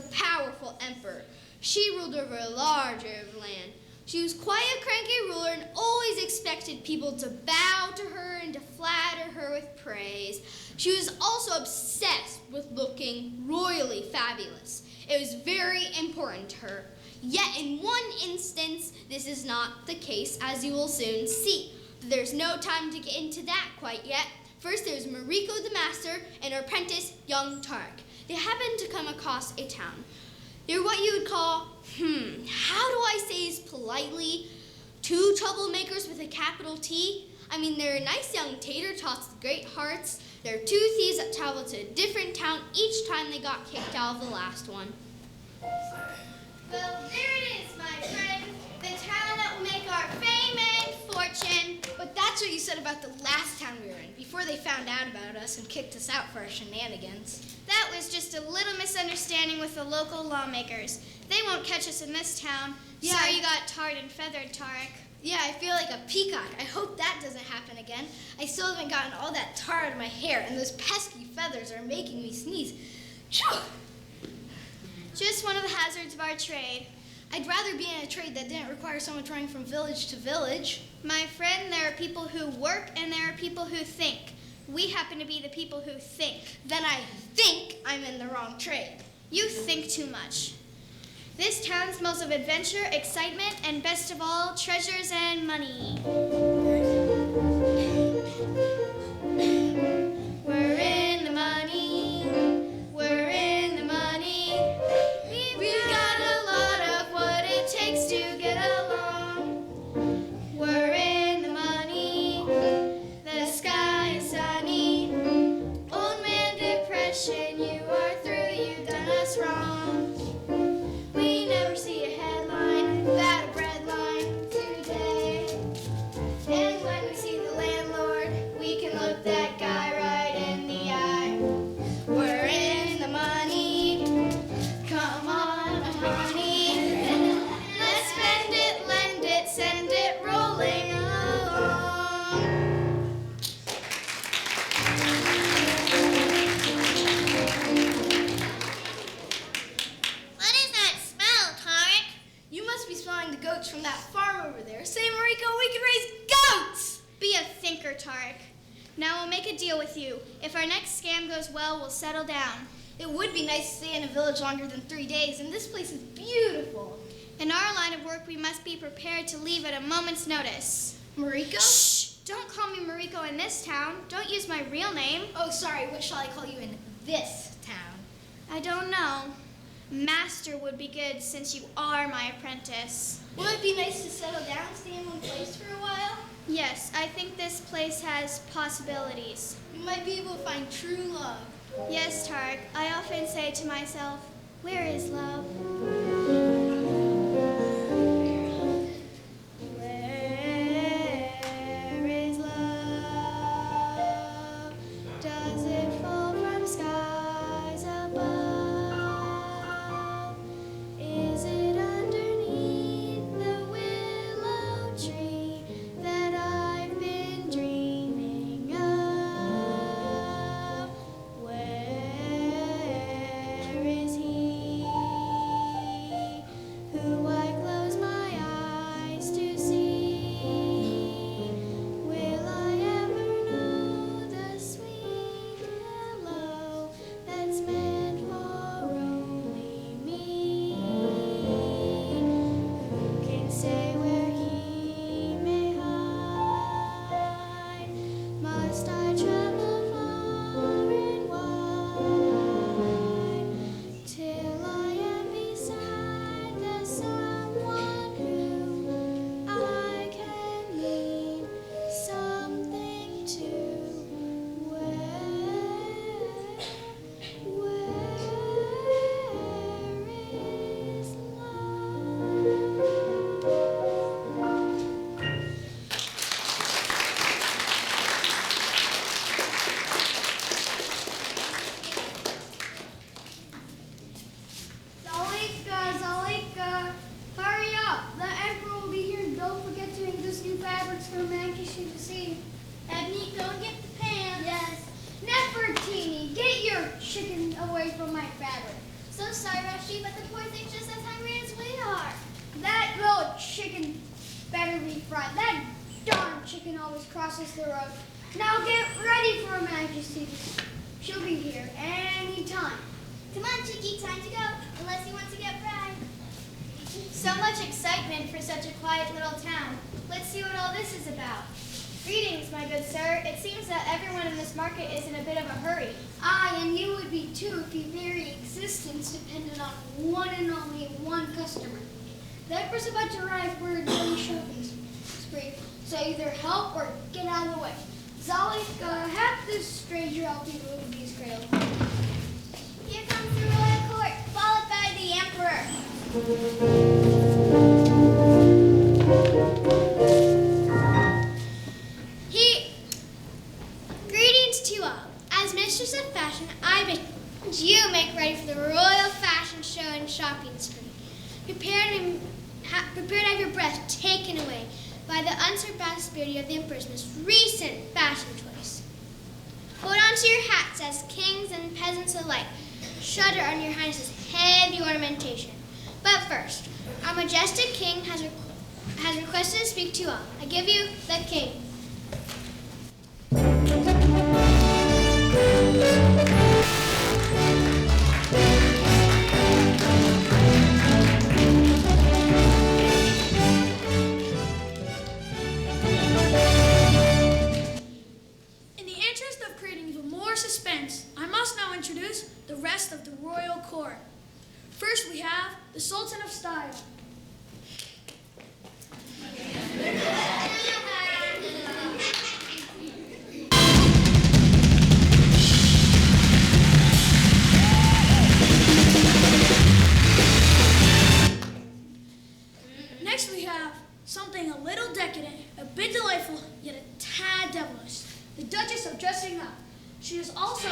a powerful emperor. She ruled over a large area of land. She was quite a cranky ruler and always expected people to bow to her and to flatter her with praise. She was also obsessed with looking royally fabulous. It was very important to her. Yet in one instance, this is not the case, as you will soon see. But there's no time to get into that quite yet. First, there's Mariko the Master and her apprentice, young Tarek. They happened to come across a town. They're what you would call, how do I say this politely? Two troublemakers with a capital T? I mean, they're nice young tater tots with great hearts. They're two thieves that traveled to a different town each time they got kicked out of the last one. Well, there it is, my friend. The town that will make our fame and fortune. But that's what you said about the last town we were in, before they found out about us and kicked us out for our shenanigans. That was just a little misunderstanding with the local lawmakers. They won't catch us in this town. Yeah. Sorry you got tarred and feathered, Tarek. Yeah, I feel like a peacock. I hope that doesn't happen again. I still haven't gotten all that tar out of my hair, and those pesky feathers are making me sneeze. Phew! Just one of the hazards of our trade. I'd rather be in a trade that didn't require someone running from village to village. My friend, there are people who work and there are people who think. We happen to be the people who think. Then I think I'm in the wrong trade. You think too much. This town smells of adventure, excitement, and best of all, treasures and money. We're in the money. We're in the money. We've got a lot of what it takes to get along. We're in the money. The sky is sunny. Old man depression, you are through, you've done us wrong. We never see a headline without a bread line today. And when we see the landlord, we can look that guy right in the eye. We're in the money. Come on, honey. Let's spend it, lend it, send it rolling along. What is that smell, Tarek? You must be smelling the goats from that farm over there. Say, Mariko, we can raise goats! Be a thinker, Tarek. Now we'll make a deal with you. If our next scam goes well, we'll settle down. It would be nice to stay in a village longer than 3 days, and this place is beautiful. In our line of work, we must be prepared to leave at a moment's notice. Mariko? Shh! Don't call me Mariko in this town. Don't use my real name. Oh, sorry, what shall I call you in this town? I don't know. Master would be good since you are my apprentice. Will it be nice to settle down, stay in one place for a while? Yes, I think this place has possibilities. We might be able to find true love. Yes, Tarek, I often say to myself, where is love? Where is love? Does it fall from skies above? Is it underneath the willow tree that I've been dreaming of? Where is he who I close my eyes to see? Will I ever know the sweet hello that's meant for only me? Who can say where he may hide? Must I travel far and wide till I am beside the someone who I can mean something to? Where is Zalika, Zalika, hurry up. The emperor will be here. Don't forget to introduce new fabrics for Mankish to see. Ebony, go get the pants. Yes. Nefertiti, get your chicken away from my fabric. so sorry, Rusty, but the poor thing's just as hungry as we are. That little chicken better be fried. That darn chicken always crosses the road. Now get ready for Her Majesty. She'll be here any time. Come on, Chicky, time to go, unless you want to get fried. So much excitement for such a quiet little town. Let's see what all this is about. Greetings, my good sir. It seems that everyone in this market is in a bit of a hurry. Aye, and you would be too if your very existence depended on one and only one customer. The Emperor's about to arrive for a daily shopping spree, so either help or get out of the way. Zalik, have this stranger help you move these cradles. Here comes the royal court, followed by the emperor. Greetings to you all. As mistress of fashion, I bid you make ready for the royal fashion show and shopping spree. Prepare to have your breath taken away by the unsurpassed beauty of the Emperor's most recent fashion choice. Hold on to your hats as kings and peasants alike shudder under your highness's heavy ornamentation. But first, our majestic king has requested to speak to you all. I give you the king. In the interest of creating even more suspense, I must now introduce the rest of the royal court. First, we have the Sultan of Style. Next, we have something a little decadent, a bit delightful, yet a tad devilish. The Duchess of Dressing Up. She is also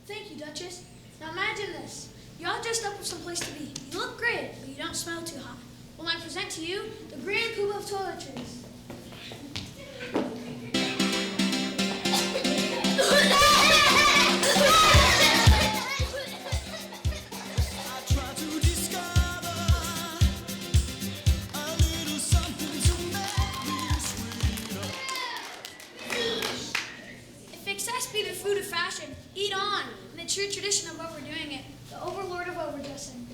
Thank you, Duchess. Now imagine this. You're all dressed up with someplace to be. You look great, but you don't smell too hot. Well, I present to you the grand poop of toiletries. If excess be the food of fashion, eat on, in the true tradition of overdoing it, the overlord of overdressing.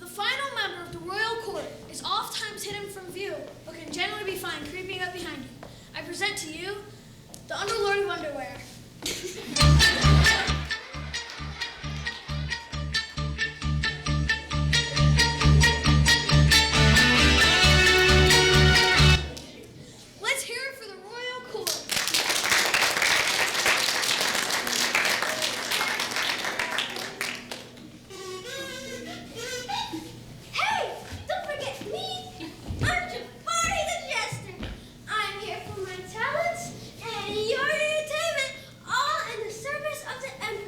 The final member of the royal court is oftentimes hidden from view, but can generally be found creeping up behind you. I present to you the underlord of underwear. Let's hear it for the royal court. Hey, don't forget me. I'm Jafari the Jester. I'm here for my talents and your entertainment, all in the service of the Emperor.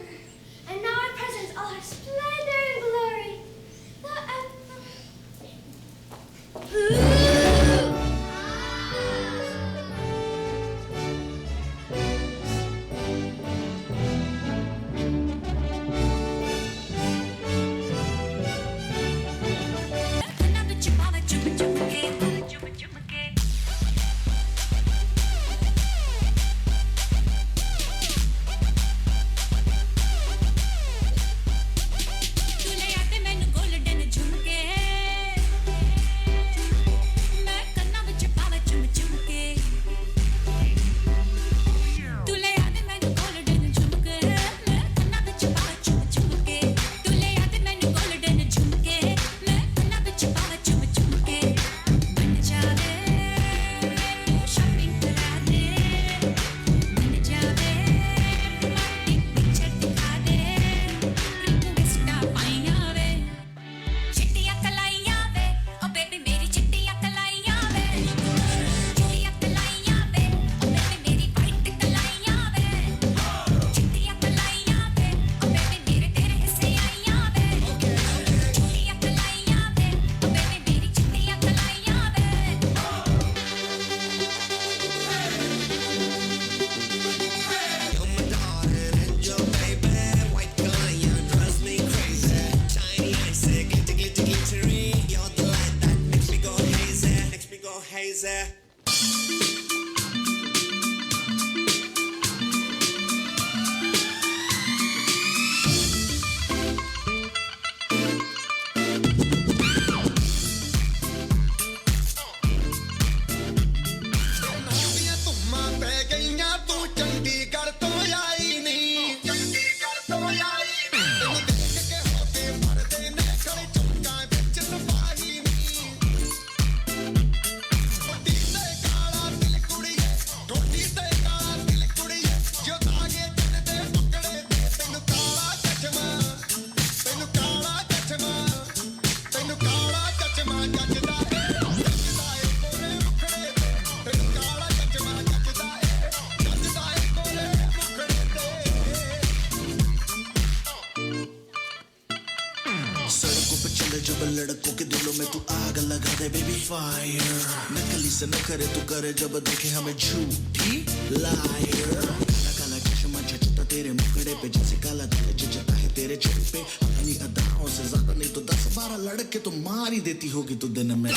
जब लड़कों के दिलों में तू आग लगा दे baby fire नकली से न करे तू करे जब देखे हमें झूठी लायर काला काला चश्मा जचता तेरे मुखड़े पे जैसे काला दिल जचता है तेरे चेहरे पे अपनी अदाओं से ज्यादा नहीं तो 10-12 लड़के तो मार ही देती होगी तू दिन में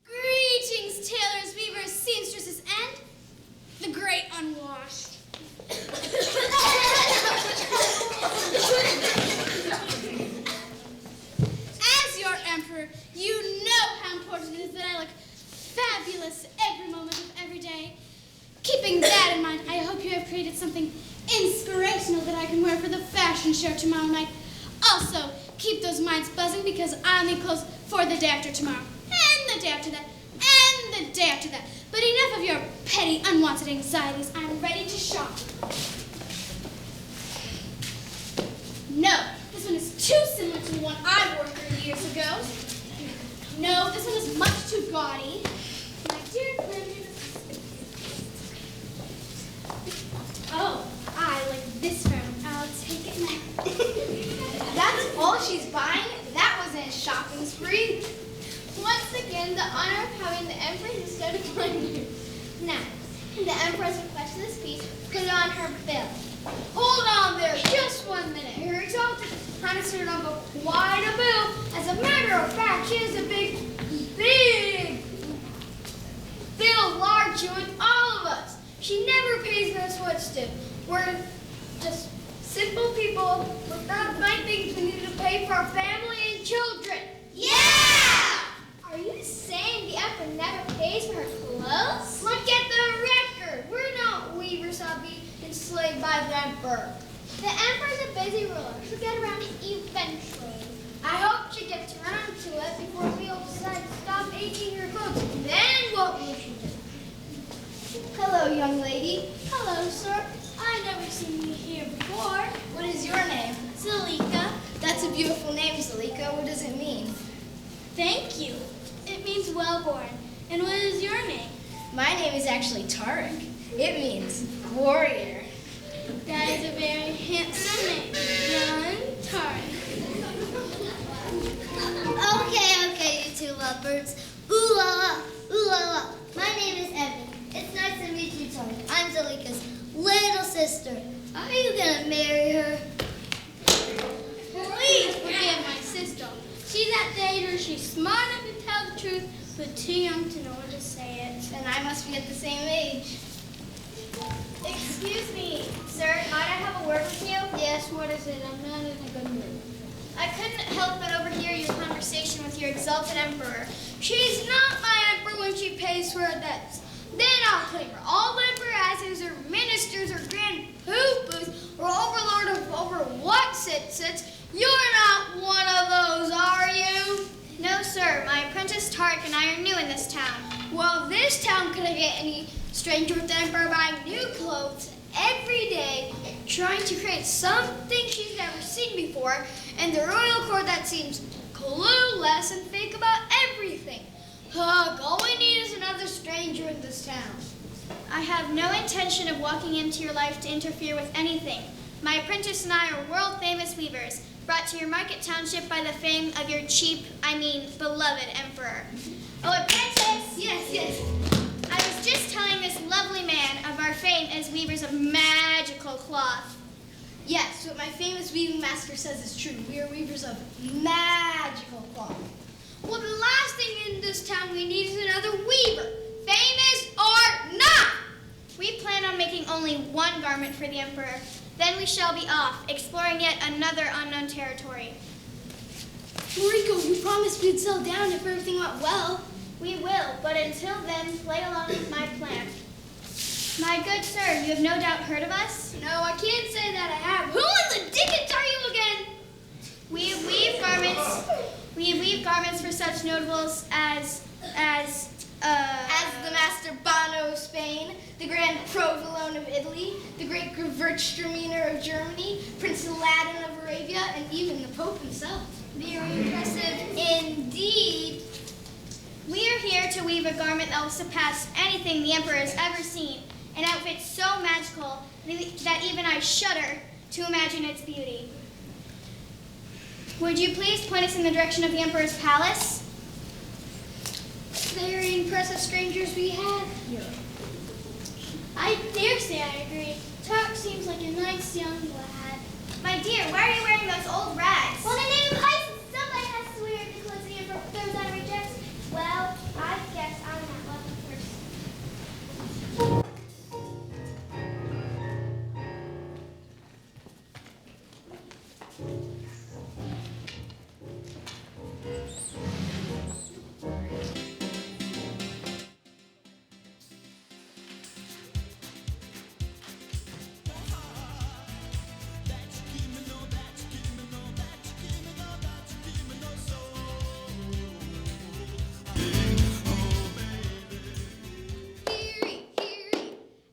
Greetings, tailors, weavers, seamstresses, and the great unwashed. As your emperor, you know how important it is that I look fabulous every moment of every day. Keeping that in mind, I hope you have created something inspirational that I can wear for the fashion show tomorrow night. Also, keep those minds buzzing because I'll need clothes for the day after tomorrow, and the day after that, and the day after that. But enough of your petty, unwanted anxieties. I'm ready to shop. No, this one is too similar to the one I wore 30 years ago. No, this one is much too gaudy. My dear friend, oh, I like this room. I'll take it now. That's all she's buying? That wasn't a shopping spree. Once again, the honor of having the Empress instead of you. Now, the Empress requested this piece, put it on her bill. Hold on there, just 1 minute. Her Exalted Highness turned on quite a bill. As a matter of fact, she has a big bill larger with all of us. She never pays us what's due. We're just simple people without my things we need to pay for our family and children. Yeah! Are you saying the Emperor never pays for her clothes? Look at the record. We're not weavers I'll be enslaved by the Emperor. The Emperor's a busy ruler. She'll get around it eventually. I hope she gets around to it before we all decide to stop aching her clothes. Then what will she do? Hello, young lady. Hello, sir. I've never seen you here before. What is your name? Zalika. That's a beautiful name, Zalika. What does it mean? Thank you. It means well-born. And what is your name? My name is actually Tarek. It means warrior. That is a very handsome name. Young Tarek. Okay, you two lovebirds. Ooh la la. My name is Evan. It's nice to meet you, Tony. I'm Zalika's little sister. Are you gonna marry her? Please forgive my sister. She's at age where she's smart enough to tell the truth, but too young to know when to say it. And I must be at the same age. Excuse me, sir. Might I have a word with you? Yes, what is it? I'm not in a good mood. I couldn't help but overhear your conversation with your exalted emperor. She's not my emperor when she pays for her debts. Then I'll claim her. All emperor asses or ministers or grand poopers or overlord over what sits. You're not one of those, are you? No, sir. My apprentice Tarek and I are new in this town. Well, this town couldn't get any stranger with the emperor buying new clothes every day, trying to create something she's never seen before, and the royal court that seems clueless and fake about everything. Ugh, all we need is another stranger in this town. I have no intention of walking into your life to interfere with anything. My apprentice and I are world-famous weavers, brought to your market township by the fame of your beloved emperor. Oh, apprentice! Yes. I was just telling this lovely man of our fame as weavers of magical cloth. Yes, what my famous weaving master says is true. We are weavers of magical cloth. Well, the last thing in this town we need is another weaver, famous or not. We plan on making only one garment for the emperor. Then we shall be off, exploring yet another unknown territory. Mariko, you promised we'd settle down if everything went well. We will, but until then, play along with my plan. My good sir, you have no doubt heard of us? No, I can't say that I have. Who in the dickens are you again? We weave garments for such notables as the Master Bono of Spain, the Grand Provolone of Italy, the Great Gewürztraminer of Germany, Prince Aladdin of Arabia, and even the Pope himself. Very impressive indeed. We are here to weave a garment that will surpass anything the Emperor has ever seen, an outfit so magical that even I shudder to imagine its beauty. Would you please point us in the direction of the Emperor's palace? Very impressive strangers we have here. I dare say I agree. Tuck seems like a nice young lad. My dear, why are you wearing those old rags? Well, the name of Isis, somebody has to wear the clothes the Emperor throws out of rejects. Well, I guess I'm that lucky person.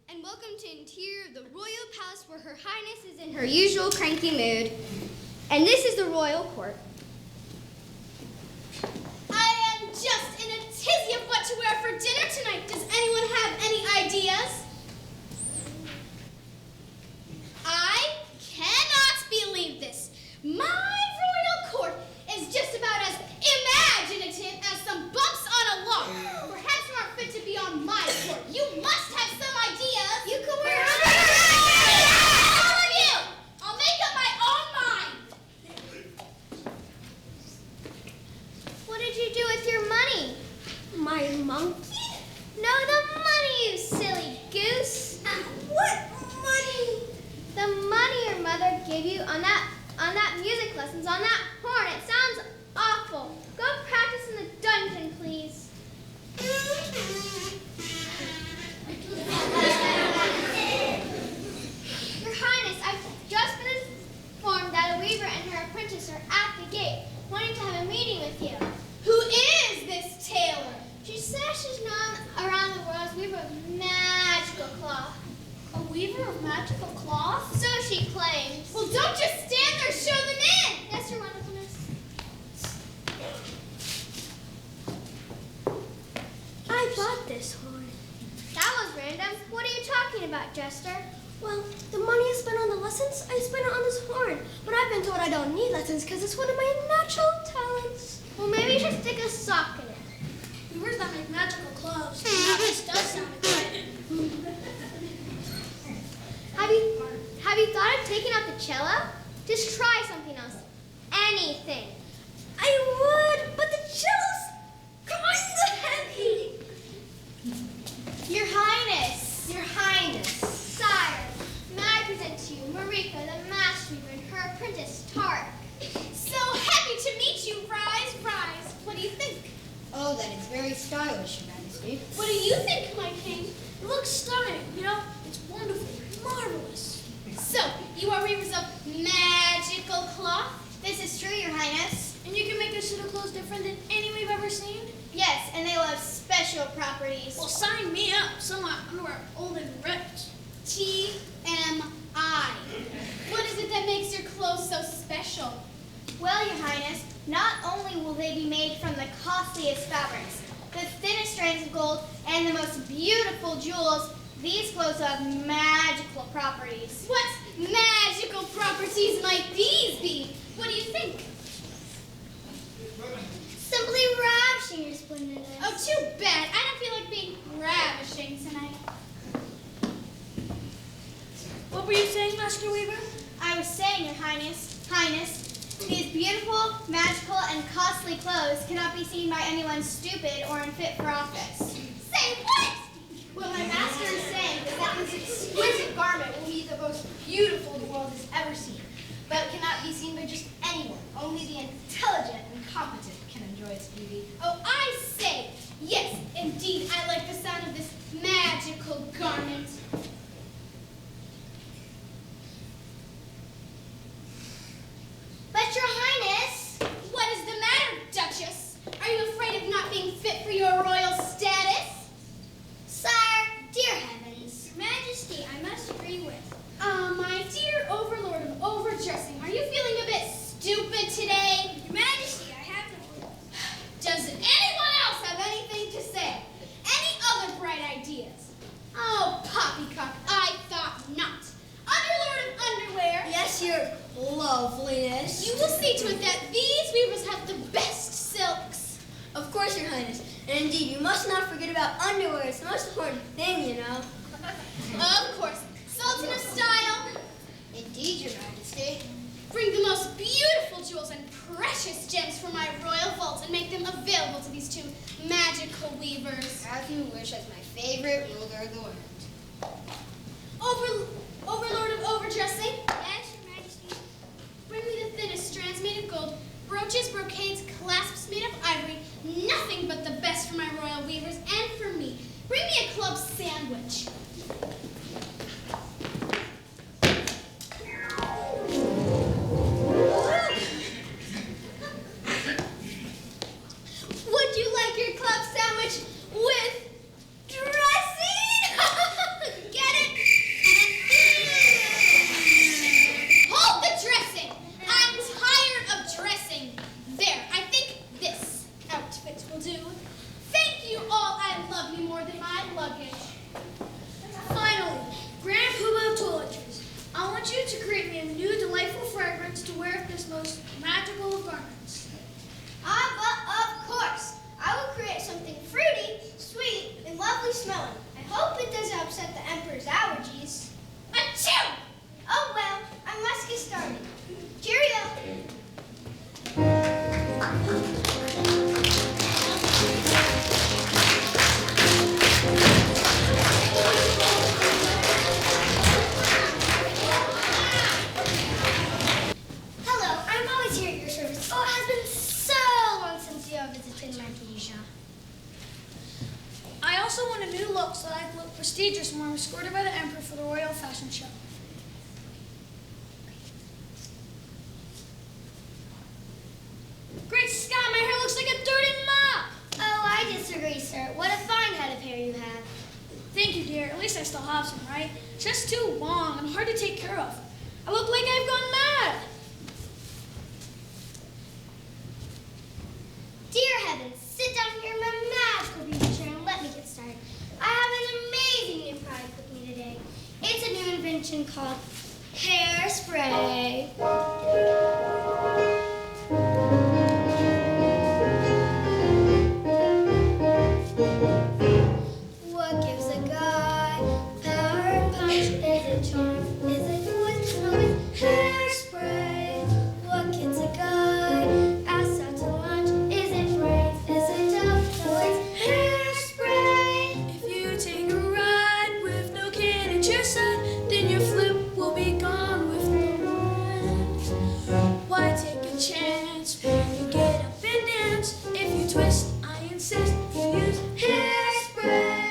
And welcome to interior of the royal palace where Her Highness is in her usual cranky mood. And this is the royal court. I am just in a tizzy of what to wear for dinner tonight. Does anyone have any ideas? I cannot believe this. My royal court is just about as imaginative as some bumps on a log. Perhaps you aren't fit to be on my court. You must have some ideas. You could wear all of you. I'll make up my own mind. What did you do with your money? My monkey? No, the money, you silly goose. What money? The money your mother gave you on that music lessons on that horn. It sounds awful. Go practice in the dungeon, please. Your Highness, I've just been informed that a weaver and her apprentice are at the gate, wanting to have a meeting with you. Who is this tailor? She says she's known around the world as a weaver of magical cloth. A weaver of magical cloth? So she claims. Well, don't just stand there, show them in. Yes, Your Wonderfulness. I bought this horn. That was random. What are you talking about, Jester? Well, the money I spent on the lessons, I spent it on this horn. But I've been told I don't need lessons because it's one of my natural talents. Well, maybe you should stick a sock in it. Weavers that make magical clothes. Now this does sound exciting. Have you thought of taking out the cello? Just try something else. Anything. I would, but the cello's kind of heavy. Your Highness. Your Highness. Sire, may I present to you Marika, the master weaver, and her apprentice, Tarek. So happy to meet you. Rise, rise. What do you think? Oh, that is very stylish, Your Majesty. What do you think, my king? It looks stunning, you know? It's wonderful, marvelous. So, you are weavers of magical cloth? This is true, Your Highness. And you can make a suit of clothes different than any we've ever seen? Yes, and they will have special properties. Well, sign me up. Some of my underwear are old and ripped. TMI. What is it that makes your clothes so special? Well, Your Highness, not only will they be made from the costliest fabrics, the thinnest strands of gold, and the most beautiful jewels, these clothes have magical properties. What magical properties might these be? What do you think? Simply ravishing, Your Splendidness. Oh, too bad. I don't feel like being ravishing tonight. What were you saying, Master Weaver? I was saying, Your Highness, these beautiful, magical, and costly clothes cannot be seen by anyone stupid or unfit for office. Say what? What my master is saying is that this exquisite garment will be the most beautiful the world has ever seen, but it cannot be seen by just anyone. Only the intelligent and competent can enjoy its beauty. Oh, I say, yes, indeed, I like the sound of this magical garment. But Your Highness, What is the matter, Duchess? Are you afraid of not being fit for your royal status? sire, dear heavens, Majesty, I must agree with. My dear overlord of overdressing, are you feeling a bit not forget about underwear. It's the most important thing, you know. Of course. Sultan of Style. Indeed, Your Majesty. Bring the most beautiful jewels and precious gems from my royal vault and make them available to these two magical weavers. As you wish, as my favorite ruler of the land. Overlord of overdressing. Yes, Your Majesty. Bring me the thinnest strands made of gold, brooches, brocades, clasps made of ivory, nothing but the best for my royal weavers and for me. Bring me a club sandwich. Would you like your club sandwich with dressing? Get it? Hold the dressing! I'm tired of dressing. There, I think this outfit will do. Thank you all. I love you more than my luggage. Finally, Grand Poobah of toiletries. I want you to create me a new delightful fragrance to wear with this most magical of garments. Of course. I will create something fruity, sweet, and lovely smelling. I hope it doesn't upset the Emperor's allergies. Achoo! Oh well, I must get started. Cheerio! Hello, I'm always here at your service. Oh, it has been so long since you have visited my Asia. I also want a new look so that I can look prestigious when I'm escorted by the Emperor for the Royal Fashion Show. Great Scott, my hair looks like a dirty mop. Oh, I disagree, sir. What a fine head of hair you have. Thank you, dear. At least I still have some, right? It's just too long and hard to take care of. I look like I've gone mad. Dear heavens, sit down here in my magical beauty chair and let me get started. I have an amazing new product with me today. It's a new invention called hairspray. What gives a guy power and punch? Is it charm? Is it voice? No, it's hairspray. What gets a guy asked out to lunch? Is it brains? Is it tough? No, it's hairspray. If you take a ride with no kid at your side, then your flip will be gone with no one. Why take a chance when you get up and dance? If you twist, I insist you use hairspray.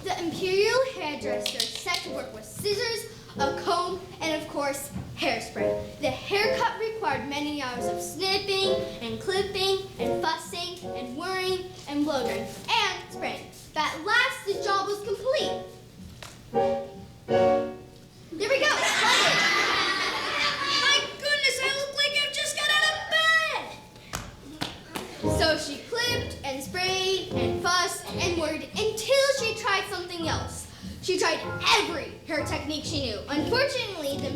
The imperial hairdresser set to work with scissors, a comb, and of course, hairspray. The haircut required many hours of snipping and clipping and fussing and worrying and blow drying and spraying. At last, the job was complete. There we go. Splendid. My goodness, I look like I've just got out of bed. So she clipped and sprayed and fussed and worried until she tried something else. She tried every hair technique she knew. Unfortunately, the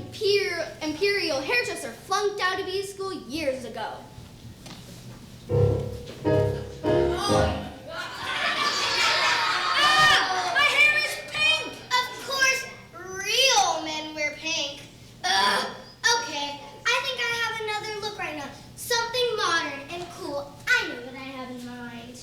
imperial hairdresser flunked out of beauty school years ago. My hair is pink. Of course, real men wear pink. Ugh. Okay, I think I have another look right now. Something modern and cool. I know what I have in mind.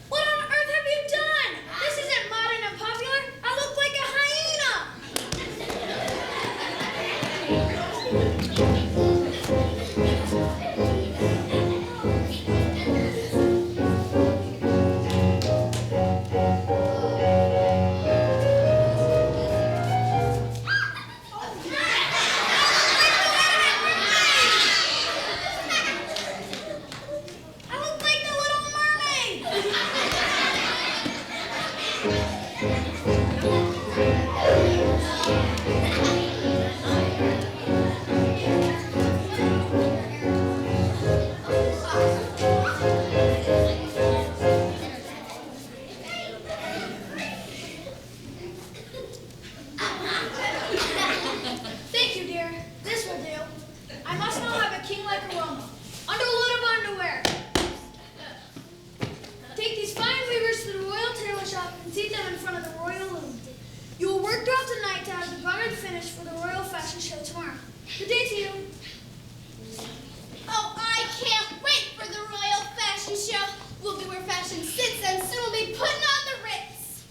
What on earth have you done? This isn't modern and popular. I look like a hyena. I look like the Little Mermaid. Thank you, dear. This will do. I must now have a king-like aroma. Underload of underwear. Take these fine weavers to the royal tailor shop and seat them in front of the royal loom. You will work throughout the night to have the garment finished for the royal fashion show tomorrow. Good day to you. Oh, I can't wait for the royal fashion show. We'll be where fashion sits and soon we'll be putting on the Ritz.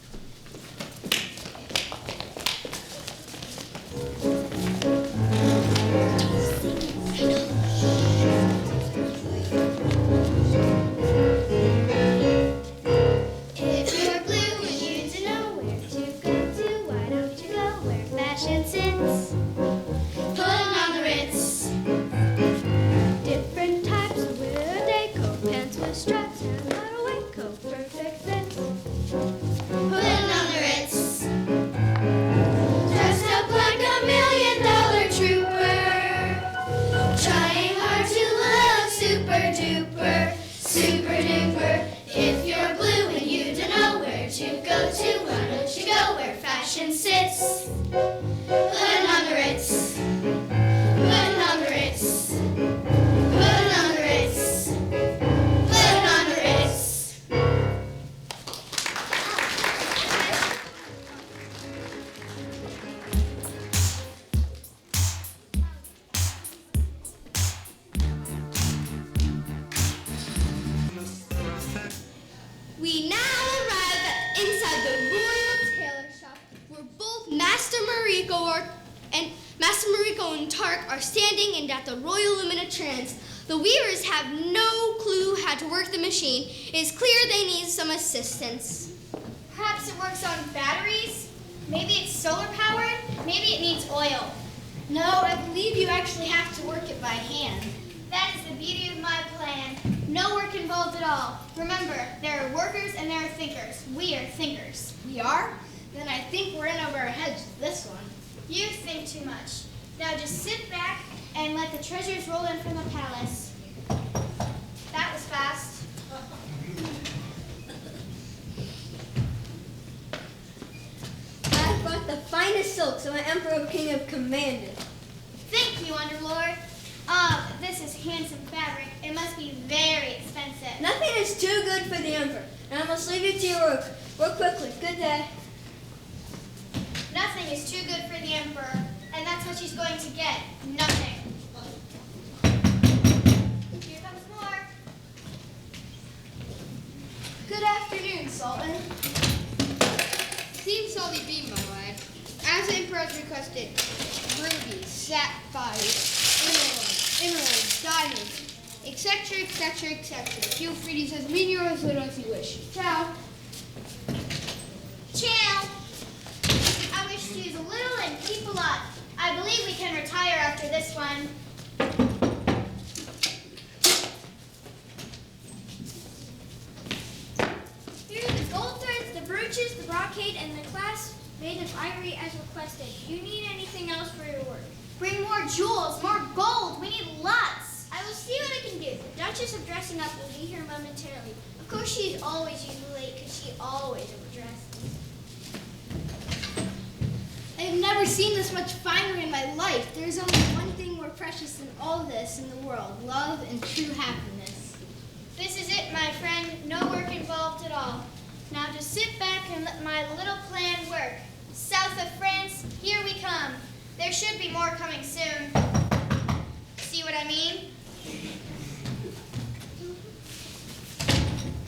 If you're blue and you don't know where to go to, why don't you go where fashion sits? Putting on the Ritz. Different types of wear decor, pants with straps and a little waistcoat, perfect fits. Putting on the Ritz. Dressed up like $1 million trooper, trying hard to look super duper, super duper. If you're blue and you don't know where to go to, why don't you go where fashion sits? Putting on the Ritz. Putting on the Ritz. Putting on the Ritz. Putting on the Ritz. We now arrive inside the royal tailor shop where both Master Mariko and Tark are standing and at the royal luminatrans. The weavers have no clue how to work the machine. It is clear they need some assistance. Perhaps it works on batteries? Maybe it's solar powered? Maybe it needs oil. No, I believe you actually have to work it by hand. That is the beauty of my plan. No work involved at all. Remember, there are workers and there are thinkers. We are thinkers. We are? Then I think we're in over our heads with this one. You think too much. Now just sit back and let the treasures roll in from the palace. That was fast. I brought the finest silks that my Emperor King have commanded. Thank you, Underlord. This is handsome fabric. It must be very expensive. Nothing is too good for the Emperor, and I must leave you to your work. Work quickly. Good day. Nothing is too good for the Emperor, and that's what she's going to get. Nothing. Here comes more. Good afternoon, Sultan. Seems Sully be my way. As the Emperor has requested, rubies, sapphires, emeralds, diamonds, etc., etc., etc. Feel free to use as many or as little as you wish. Ciao. Ciao. I wish to use a little and keep a lot. I believe we can retire after this one. Here are the gold threads, the brooches, the brocade, and the clasp made of ivory as requested. Do you need anything else for your work? Bring more jewels, more gold. We need lots. I will see what I can do. The Duchess of Dressing Up will be here momentarily. Of course, she's always usually late because she always overdresses. I have never seen this much finery in my life. There is only one thing more precious than all this in the world: love and true happiness. This is it, my friend. No work involved at all. Now just sit back and let my little plan work. South of France, here we come. There should be more coming soon. See what I mean?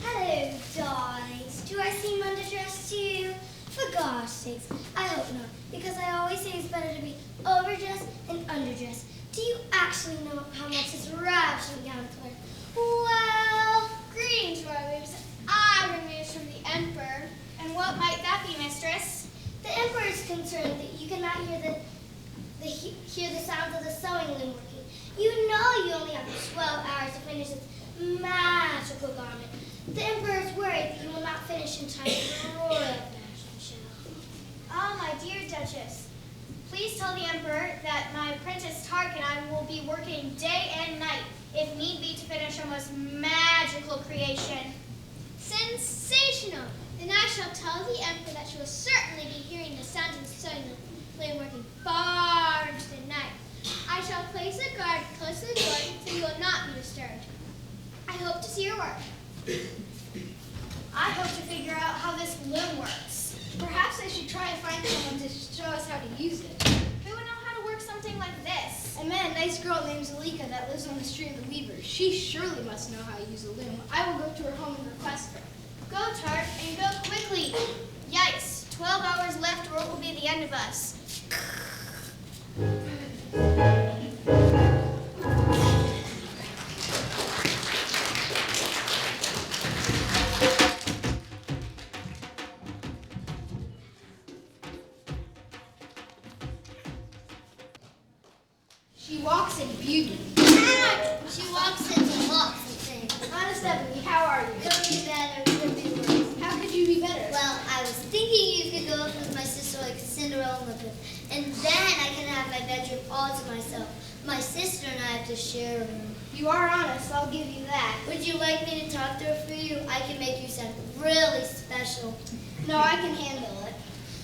Hello, darlings. Do I seem underdressed to you? For gosh sakes, I hope not, because I always say it's better to be overdressed and underdressed. Do you actually know how much this ravishing gown is worth? Well, Greetings, royal babes. I bring news from the Emperor. And what might that be, mistress? the Emperor is concerned that you cannot hear the sounds of the sewing loom working. You know you only have 12 hours to finish this magical garment. The Emperor is worried that you will not finish in time for the royal fashion show. tell the Emperor that my apprentice Tark and I will be working day and night, if need be, to finish our most magical creation. Sensational! Then I shall tell the Emperor that she will certainly be hearing the sounds and studying the flame working far into the night. I shall place a guard close to the door so you will not be disturbed. I hope to see your work. I hope to figure out how this loom works. Perhaps I should try and find someone to show us how to use it. Who would know how to work something like this? I met a nice girl named Zalika that lives on the street of the Weavers. She surely must know how to use a loom. I will go to her home and request her. Go, Tark, and go quickly. Yikes, 12 hours left or it will be the end of us. She walks in beauty. She walks into lots of things. Honest Ebony, how are you? Could be better, could be worse. How could you be better? Well, I was thinking you could go up with my sister like Cinderella in the book, and then I can have my bedroom all to myself. My sister and I have to share a room. You are honest, I'll give you that. Would you like me to talk to her for you? I can make you sound really special. No, I can handle it.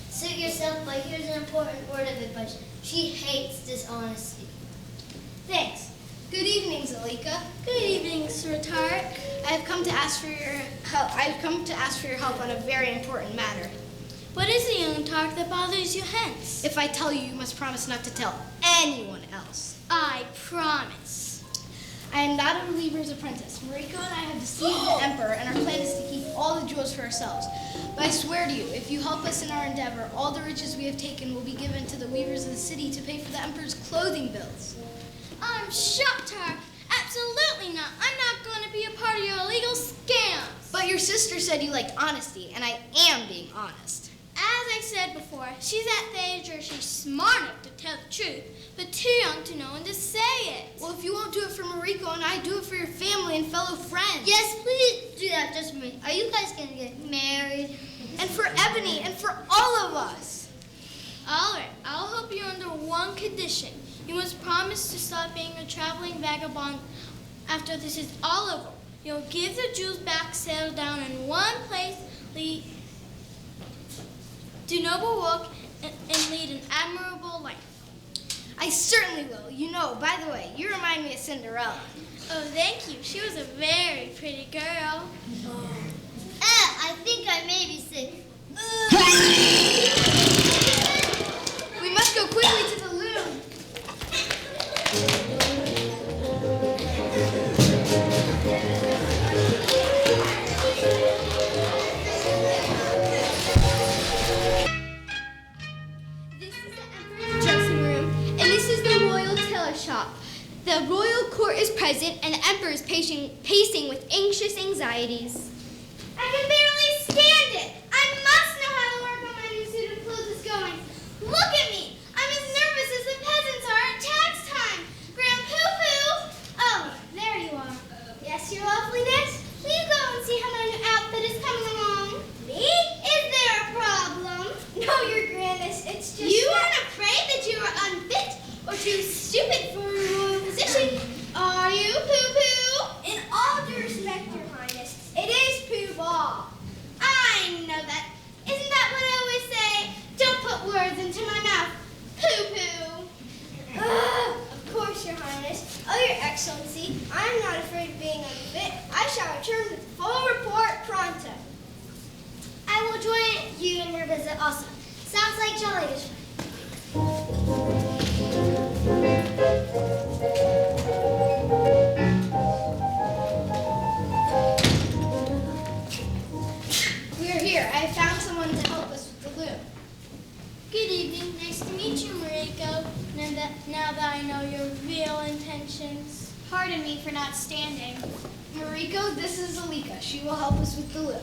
Suit yourself, but here's an important word of advice. She hates dishonesty. Thanks. Good evening, Zalika. Good evening, Sir Tark. I have come to ask for your help. I've come to ask for your help on a very important matter. What is it, young Tark, that bothers you hence? If I tell you, you must promise not to tell anyone else. I promise. I am not a Weaver's apprentice. Mariko and I have deceived the Emperor, and our plan is to keep all the jewels for ourselves. But I swear to you, if you help us in our endeavor, all the riches we have taken will be given to the weavers of the city to pay for the Emperor's clothing bills. I'm shocked, Tark. Absolutely not. I'm not going to be a part of your illegal scams. But your sister said you liked honesty, and I am being honest. As I said before, she's at the age where she's smart enough to tell the truth, but too young to know when to say it. Well, if you won't do it for Mariko and I, do it for your family and fellow friends. Yes, please do that just for me. Are you guys going to get married? And for Ebony and for all of us. All right, I'll help you under one condition. You must promise to stop being a traveling vagabond after this is all over. You'll give the jewels back, settle down in one place, do noble work, and lead an admirable life. I certainly will. You know, by the way, you remind me of Cinderella. Oh, thank you. She was a very pretty girl. I think I may be sick. We must go quickly to the loom. This is the Emperor's dressing room, and this is the royal tailor shop. The royal court is present, and the Emperor is pacing with anxious anxieties. I can barely stand it. I must know how the work on my new suit of clothes is going. Look at me. I'm as nervous as the peasants are at tax time. Grand Poo-Poo. Oh, there you are. Yes, your loveliness. Will you go and see how my new outfit is coming along? Me? Is there a problem? No, your grandness. It's just you aren't afraid that you are unfit or too stupid for a royal position, are you, Poo-Poo? In all due respect, your highness, it is Pooh-Bah. I know that. Isn't that what I always say? Don't put words into my mouth, Poo-Poo. Of course, your highness. Oh, your excellency, I'm not afraid of being unfit. I shall return with full report pronto. I will join you in your visit also. Sounds like jolly to try. We're here. I have found someone to help us with the loom. Good evening. Nice to meet you, Mariko. Now that I know your real intentions. Pardon me for not standing. Mariko, this is Zalika. She will help us with the loom.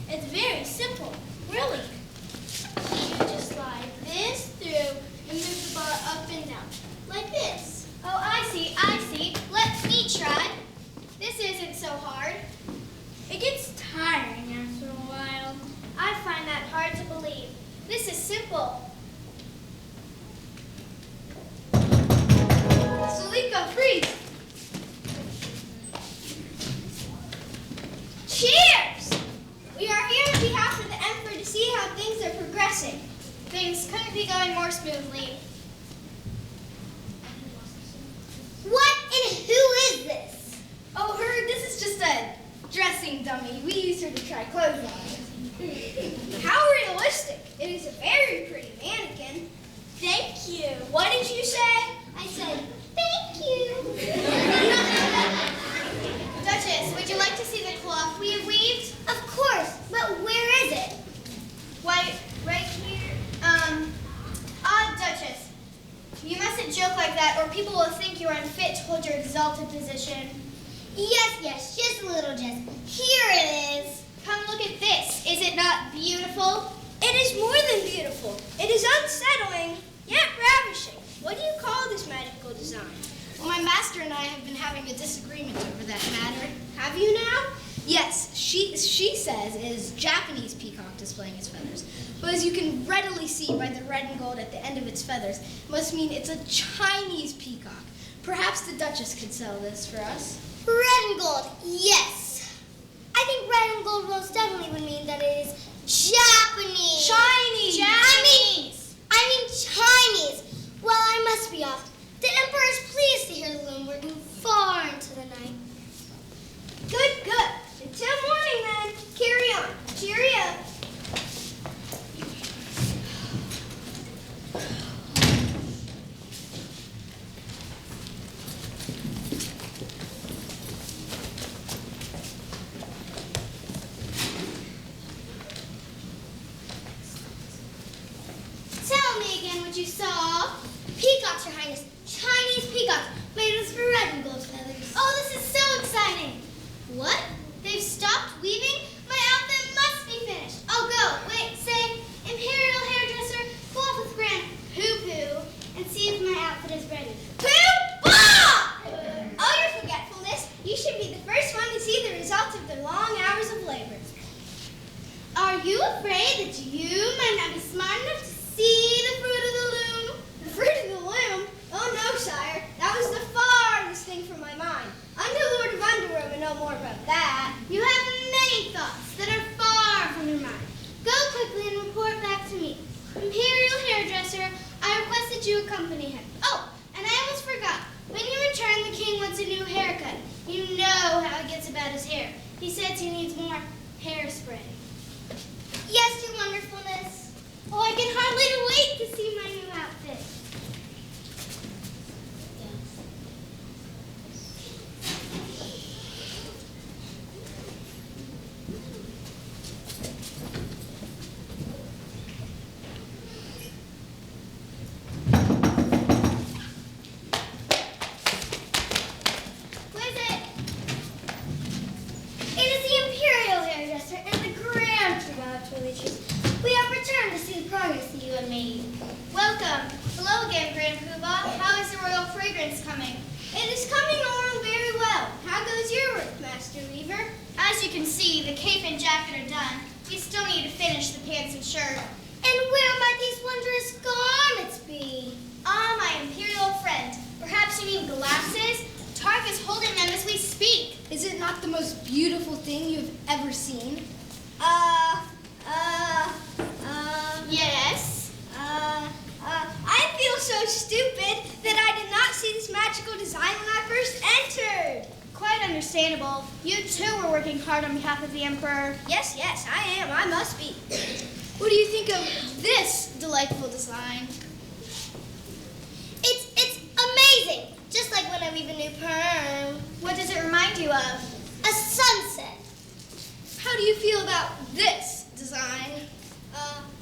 It's very simple, really. You just slide this through and move the bar up and down, like this. Oh, I see. Let me try. This isn't so hard. It gets tiring after a while. I find that hard to believe. This is simple. couldn't be going more smoothly. What and who is this? Oh, her, this is just a dressing dummy. We use her to try clothes on. How realistic. It is a very pretty mannequin. Thank you. What did you say? I said, thank you. Duchess, would you like to see the cloth we have weaved? Of course, but where is it? Why, right here. Duchess, you mustn't joke like that, or people will think you are unfit to hold your exalted position. Yes, just a little, Jess. Here it is. Come look at this. Is it not beautiful? It is more than beautiful. It is unsettling, yet ravishing. What do you call this magical design? Well, my master and I have been having a disagreement over that matter. Have you now? Yes, she says it is Japanese peacock displaying its feathers. But as you can readily see by the red and gold at the end of its feathers, it must mean it's a Chinese peacock. Perhaps the Duchess could sell this for us. Red and gold, yes. I think red and gold most definitely would mean that it is Japanese. Chinese! I mean Chinese. Well, I must be off. The Emperor is pleased to hear the loom working far into the night. Good. Until morning then. Carry on. Cheerio. Tell me again what you saw. Peacocks, Your Highness. Chinese peacocks made with red and gold feathers. Oh, this is so exciting. What? They've stopped weaving? My outfit must be finished. I'll go. Wait, say, Imperial hairdresser, go off with Grand Poo-Poo and see if my outfit is ready. Pooh-Bah! Oh, your forgetfulness. You should be the first one to see the results of their long hours of labor. Are you afraid that you might not be smart enough to see the fruit of the loom? The fruit of the loom? Oh, no, sire. That was the farthest thing from my mind. I'm the Lord of Underworld and know more about that. You have many thoughts that are far from your mind. Go quickly and report back to me. Imperial hairdresser, I request that you accompany him. Oh, and I almost forgot. When you return, the king wants a new haircut. You know how he gets about his hair. He says he needs more hairspray. Yes, Your Wonderfulness. Oh, I can hardly wait to see my new outfit. Who is it? It is the Imperial hairdresser and the Grand Tribunal of Religions. We have returned to see the progress that you have made. Welcome. Hello again, Grand Poobah. How is the royal fragrance coming? It is coming along very well. How goes your work, Master Weaver? As you can see, the cape and jacket are done. We still need to finish the pants and shirt. And where might these wondrous garments be? Ah, my imperial friend. Perhaps you mean glasses? Tark is holding them as we speak. Is it not the most beautiful thing you've ever seen? Yes. I feel so stupid that I did not see this magical design when I first entered. Quite understandable. You too were working hard on behalf of the Emperor. Yes, I am. I must be. What do you think of this delightful design? It's amazing. Just like when I weave a new perm. What does it remind you of? A sunset. How do you feel about this design?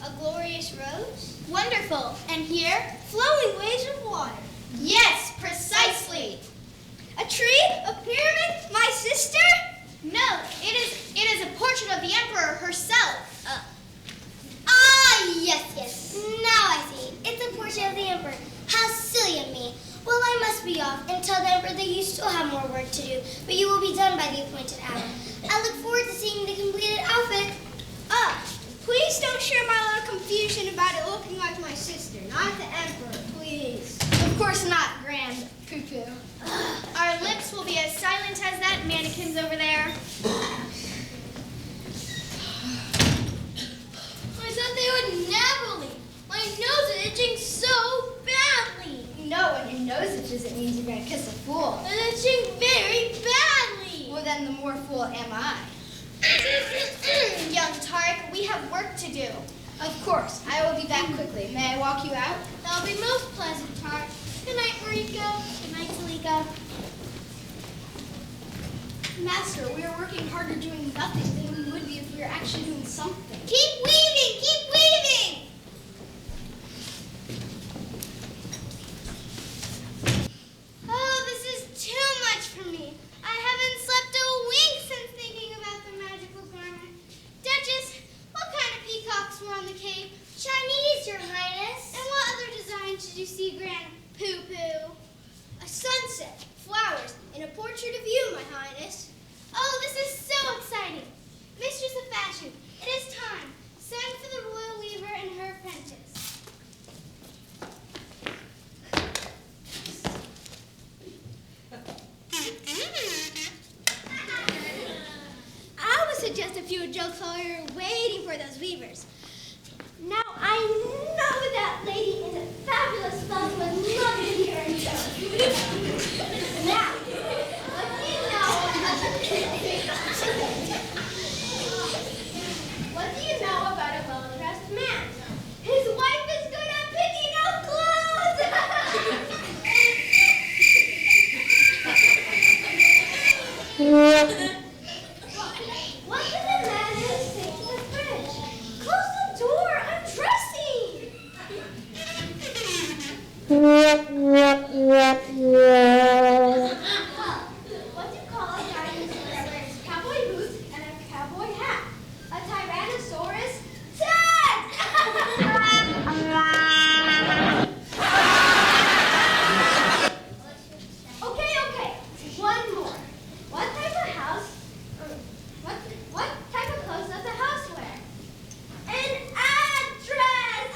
A glorious rose? Wonderful. And here? Flowing waves of water. Yes, precisely. A tree? A pyramid? My sister? No, it is a portrait of the Emperor herself. Yes. Now I see. It's a portrait of the Emperor. How silly of me. Well, I must be off and tell the Emperor that you still have more work to do, but you will be done by the appointed hour. I look forward to seeing the completed outfit. Please don't share my little confusion about it looking like my sister, not the Emperor, please. Of course not, Grand Poo-Poo. Our lips will be as silent as that mannequin's over there. I thought they would never leave. My nose is fool am I? Young Tark, we have work to do. Of course, I will be back quickly. May I walk you out? That'll be most pleasant, Tark. Good night, Mariko. Good night, Talika. Master, we are working harder doing nothing than we would be if we were actually doing something. Keep weaving! Keep weaving! Oh, this is too much for me. I haven't slept a wink since thinking about the magical garment. Duchess, what kind of peacocks were on the cape? Chinese, Your Highness. And what other designs did you see, Grand Poo-Poo? A sunset, flowers, and a portrait of you, my highness. Oh, this is so exciting. Mistress of Fashion, it is time. Send for the royal weaver and her apprentice. I would suggest a few jokes while you're waiting for those weavers. Now, I know that lady is a fabulous fellow with lovely hair and show. Now, what do you know about a well-dressed man? His wife is good at picking out clothes! What did the man say to the fridge? Close the door! I'm dressing! What do you call a dinosaur that wears cowboy boots and a cowboy hat? A tyrannosaurus? Okay. One more. What type of house? What type of clothes does a house wear? An address.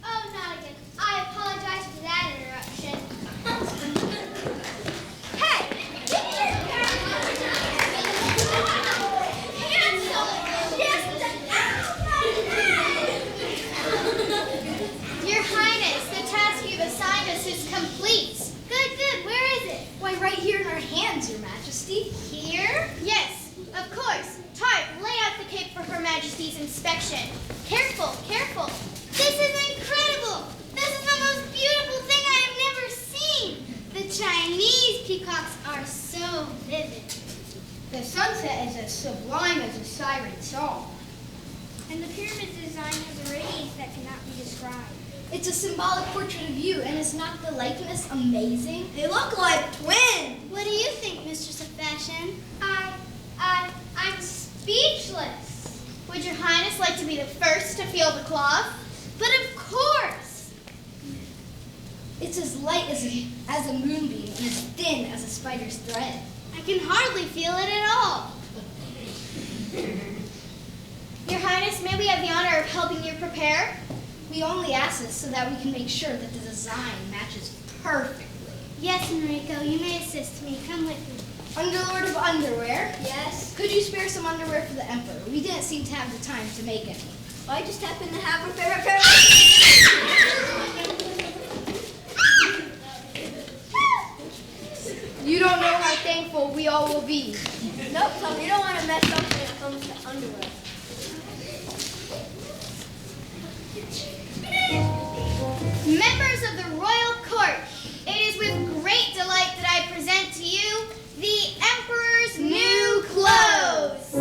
Oh, not again. I apologize for that interruption. Hey! Your Highness, the task you've assigned us is complete. Good. Where is it? Why, right here in our hands, Your Majesty. Here? Yes, of course. Tark, lay out the cape for Her Majesty's inspection. Careful. This is incredible. This is the most beautiful thing I have never seen. The Chinese peacocks are so vivid. The sunset is as sublime as a siren song. And the pyramid design has a radiance that cannot be described. It's a symbolic portrait of you, and is not the likeness amazing? They look like twins! What do you think, Mistress of Fashion? I'm speechless. Would Your Highness like to be the first to feel the cloth? But of course. It's as light as a moonbeam and as thin as a spider's thread. I can hardly feel it at all. Your Highness, may we have the honor of helping you prepare? We only ask this so that we can make sure that the design matches perfectly. Yes, Enrico, you may assist me. Come with me. Underlord of Underwear? Yes? Could you spare some underwear for the Emperor? We didn't seem to have the time to make any. I just happen to have a favorite pair You don't know how thankful we all will be. Nope, so we don't want to mess up when it comes to underwear. Members of the royal court, it is with great delight that I present to you the Emperor's new clothes.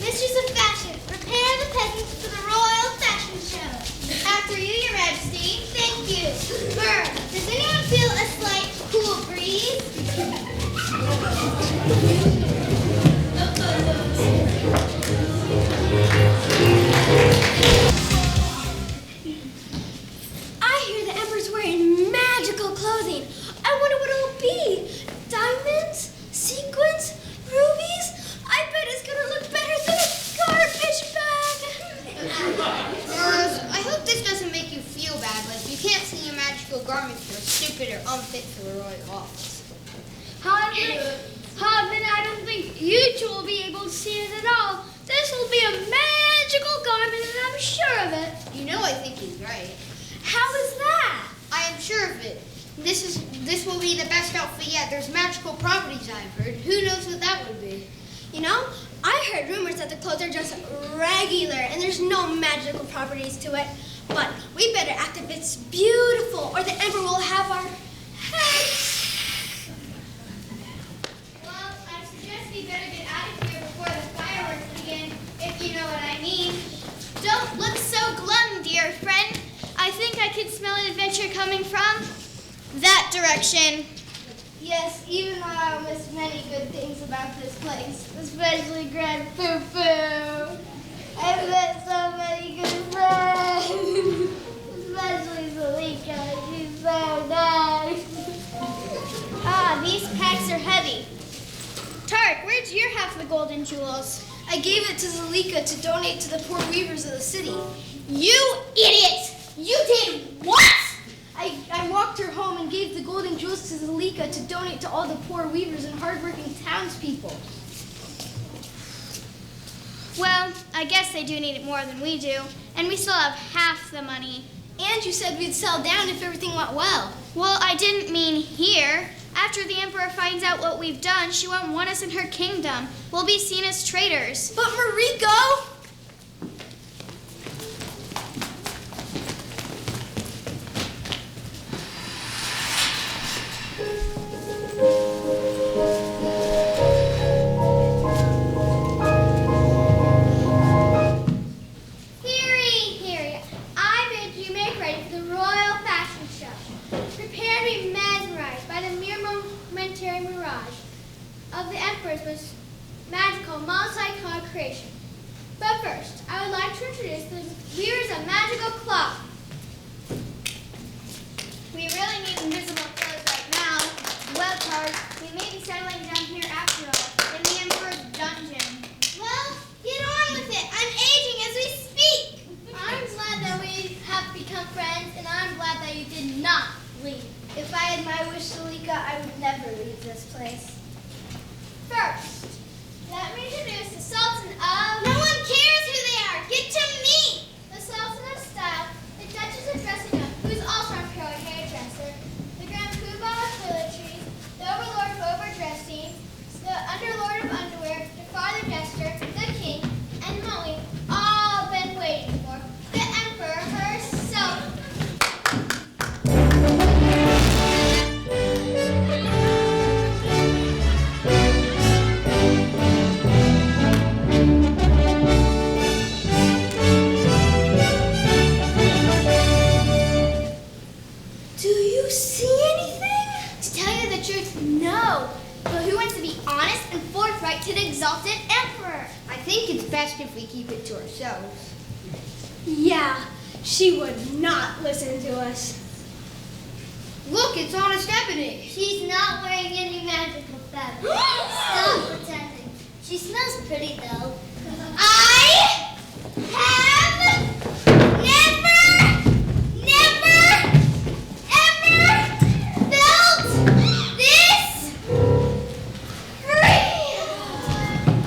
Mistress of Fashion, prepare the peasants for the royal fashion show. magical garments that are stupid or unfit for the royal office. Hogman, I don't think you two will be able to see it at all. This will be a magical garment, and I'm sure of it. You know I think he's right. How is that? I am sure of it. This will be the best outfit yet. There's magical properties I've heard. Who knows what that would be? You know, I heard rumors that the clothes are just regular and there's no magical properties to it. But we better act if it's beautiful or the Emperor will have our heads. Well, I suggest we better get out of here before the fireworks begin, if you know what I mean. Don't look so glum, dear friend. I think I can smell an adventure coming from that direction. Yes, even though I miss many good things about this place, especially Grand Foo-Foo. I've met so many good friends, especially Zalika. She's so nice. Ah, these packs are heavy. Tark, where's your half of the golden jewels? I gave it to Zalika to donate to the poor weavers of the city. You idiot! You did what? I walked her home and gave the golden jewels to Zalika to donate to all the poor weavers and hardworking townspeople. Well, I guess they do need it more than we do, and we still have half the money. And you said we'd sell down if everything went well. Well, I didn't mean here. After the Emperor finds out what we've done, she won't want us in her kingdom. We'll be seen as traitors. But Mariko! Here, I bid you make ready for the royal fashion show. Prepare to be mesmerized by the mere momentary mirage of the Emperor's most magical multicolored creation. But first, I would like to introduce the wearers of magical cloth. We really need invisible clothes right now. Well, Tark, we may be settling down here after all, in the Emperor's dungeon. Well, get on with it. I'm aging as we speak. I'm glad that we have become friends, and I'm glad that you did not leave. If I had my wish, Zalika, I would never leave this place. First, let me introduce the Sultan of... No one cares who they are. Get to me. The Sultan of Style, the Duchess of Dressing Up, who's also a pro hairdresser, the Grand Poobah of Toiletries, the Overlord of Overdressing, the Underlord of Underwear, the Father Jester, the King, and Molly, all been waiting for. The Emperor herself. Do you see anything? To tell you the truth, no. But who wants to be honest and forthright to the exalted Emperor? I think it's best if we keep it to ourselves. Yeah, she would not listen to us. Look, it's Honest Ebony. She's not wearing any magical fabric. Stop pretending. She smells pretty though. I have never ever felt this free.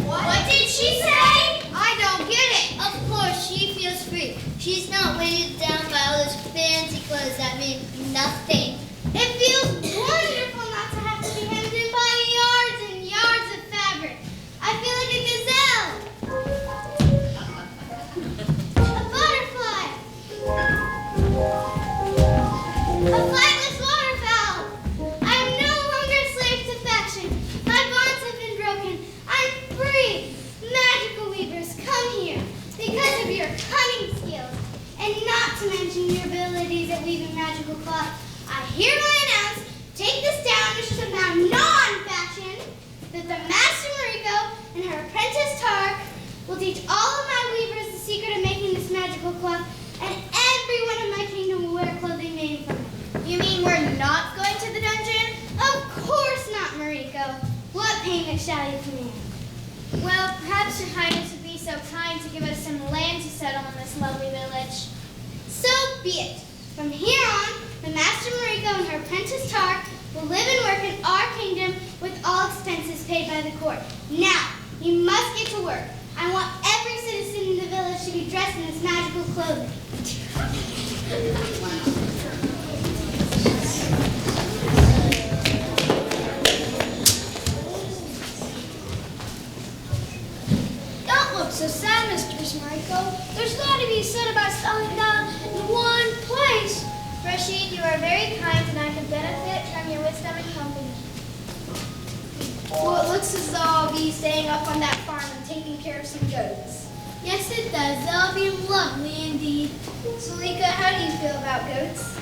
What did she say? I don't get it. Of course, she feels free. She's not weighted down by all those fancy clothes that mean nothing. It feels wonderful not to have to be hemmed in by yards and yards of fabric. I feel like a gazelle. A butterfly. A flightless waterfowl. I am no longer a slave to fashion. My bonds have been broken. I'm free. Magical weavers, come here. Because of your cunning skills, and not to mention your abilities at weaving magical cloth, I hereby announce, take this down, which is about non-fashion, that the Master Mariko and her apprentice Tark will teach all of my weavers the secret of making this magical cloth, and everyone in my kingdom will wear clothing made from it. You mean we're not going to the dungeon? Of course not, Mariko. What payment shall you command? Well, perhaps your highness would be so kind to give us some land to settle in this lovely village. So be it. From here on, The Master Mariko and her apprentice Tark will live and work in our kingdom with all expenses paid by the court. Now, you must get to work. I want every citizen in the village to be dressed in this magical clothing. Don't look so sad, Mistress Mariko. There's got to be said about selling down in one place. Rashid, you are very kind and I can benefit from your wisdom and company. Well, it looks as though I'll be staying up on that farm and taking care of some goats. Yes, it does. That'll be lovely indeed. Salika, how do you feel about goats?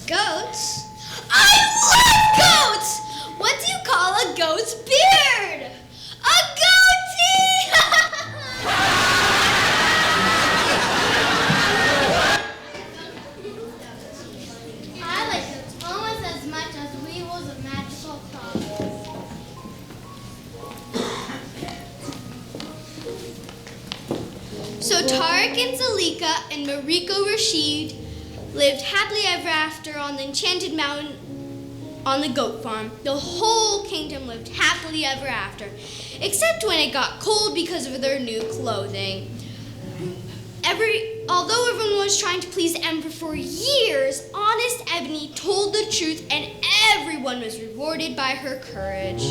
Goats? I love goats! What do you call a goat's beard? A goatee! I like goats almost as much as weevils of magical cloth. So Tarek and Zalika and Mariko Rashid lived happily ever after on the enchanted mountain on the goat farm. The whole kingdom lived happily ever after, except when it got cold because of their new clothing. Although everyone was trying to please the emperor for years, honest Ebony told the truth and everyone was rewarded by her courage.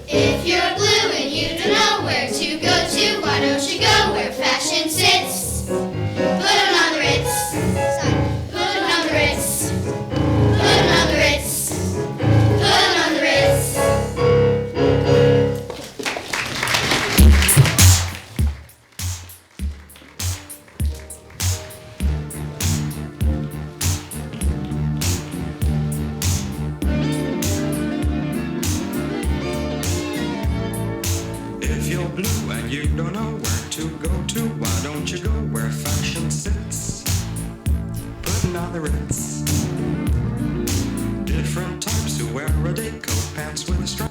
If you're blue and you don't know where to go to, why don't you go where fashion sits? Put it on the Ritz. Put it on the Ritz. Put it on the Ritz. Put it on the Ritz. If you're blue and you don't know where to go to, why don't you go where fashion sits? Putting on the Ritz. Different types who wear a day coat, pants with a stripe.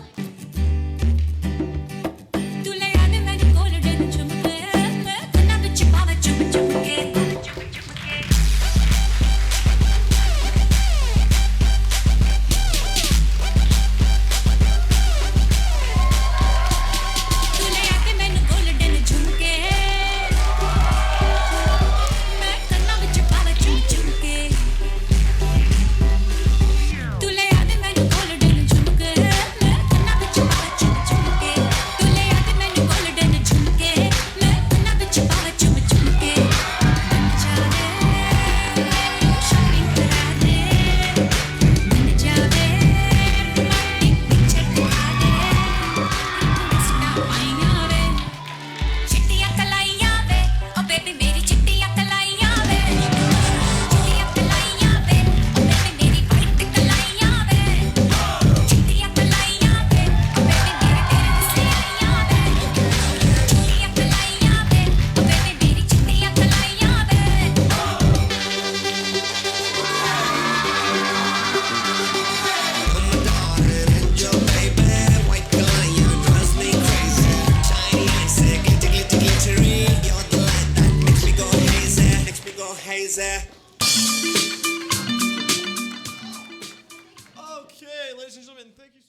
Okay, ladies and gentlemen, thank you